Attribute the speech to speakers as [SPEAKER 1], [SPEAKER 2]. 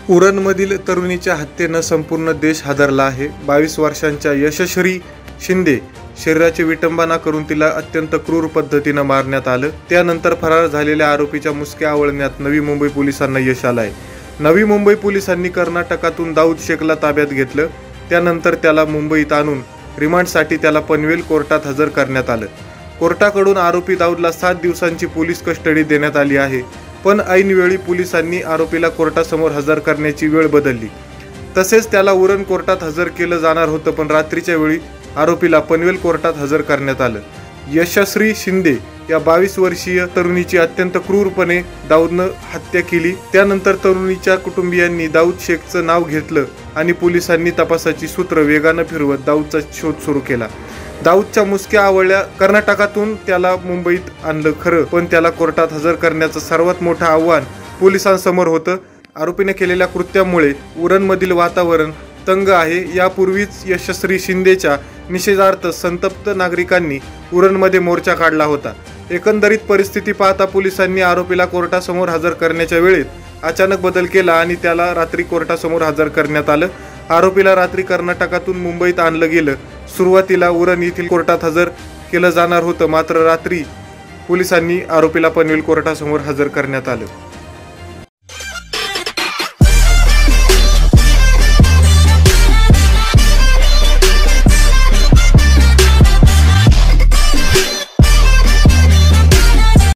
[SPEAKER 1] उरणमधील तरुणीच्या हत्येनं संपूर्ण देश हादरला आहे। 22 वर्षांच्या यशश्री शिंदे शरीराची विटंबना करून तिला अत्यंत क्रूर पद्धतीने मारण्यात आलं। त्यानंतर फरार झालेल्या आरोपीच्या मुसक्या आवळण्यात नवी मुंबई पोलिसांना यश आलं आहे। नवी मुंबई पोलिसांनी कर्नाटकातून दाऊद शेखला ताब्यात घेतलं। त्यानंतर त्याला मुंबईत आणून रिमांडसाठी त्याला पनवेल कोर्टात हजर करण्यात आलं। कोर्टाकडून आरोपी दाऊदला 7 दिवसांची पोलीस कस्टडी देण्यात आली आहे। पण ऐनवेळी पोलिसांनी आरोपीला कोर्टासमोर हजर करण्याची वेळ बदलली। तसेच त्याला उरण कोर्टात हजर केलं जाणार होतं, पण रात्रीच्या वेळी आरोपीला पनवेल कोर्टात हजर करण्यात आलं। यशश्री शिंदे या 22 वर्षीय तरुणीची अत्यंत क्रूरपणे दाऊदनं हत्या केली। त्यानंतर तरुणीच्या कुटुंबियांनी दाऊद शेखचं नाव घेतलं आणि पोलिसांनी तपासाची सूत्र वेगानं फिरवत दाऊदचा शोध सुरू केला। दाऊदच्या मुसक्या आवळल्या। कर्नाटकातून त्याला मुंबईत आणलं खरं, पण त्याला कोर्टात हजर करण्याचं सर्वात मोठं आव्हान पोलिसांसमोर होतं। आरोपीने केलेल्या कृत्यामुळे उरणमधील वातावरण तंग आहे। यापूर्वीच यशश्री शिंदेच्या निषेधार्थ संतप्त नागरिकांनी उरणमध्ये मोर्चा काढला होता। एकंदरीत परिस्थिती पाहता पोलिसांनी आरोपीला कोर्टासमोर हजर करण्याच्या वेळेत अचानक बदल केला आणि त्याला रात्री कोर्टासमोर हजर करण्यात आलं। आरोपीला रात्री कर्नाटकातून मुंबईत आणलं गेलं। सुरुवातीला उरण येथील कोर्टात हजर केलं जाणार होतं, मात्र रात्री पोलिसांनी आरोपीला पनवेल कोर्टासमोर हजर करण्यात आलं।